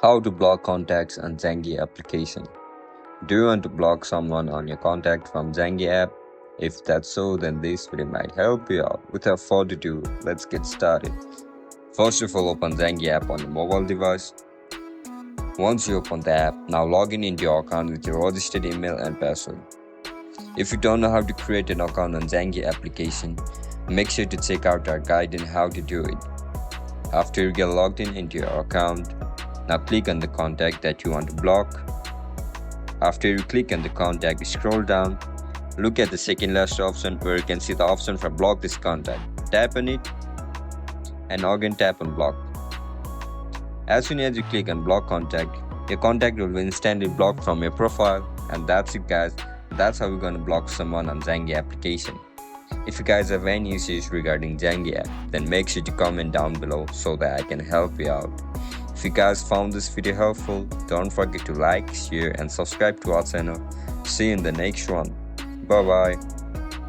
How to block contacts on Zangi application. Do you want to block someone on your contact from Zangi app? If that's so, then this video might help you out. Without further ado, let's get started. First of all, open Zangi app on your mobile device. Once you open the app, now log in into your account with your registered email and password. If you don't know how to create an account on Zangi application, make sure to check out our guide on how to do it. After you get logged in into your account, now click on the contact that you want to block. After you click on the contact, scroll down. Look at the second last option where you can see the option for block this contact. Tap on it and again tap on block. As soon as you click on block contact, your contact will be instantly blocked from your profile. And that's it, guys. That's how we're going to block someone on Zangi application. If you guys have any issues regarding Zangi app, then make sure to comment down below so that I can help you out. If you guys found this video helpful, don't forget to like, share and subscribe to our channel. See you in the next one. Bye bye.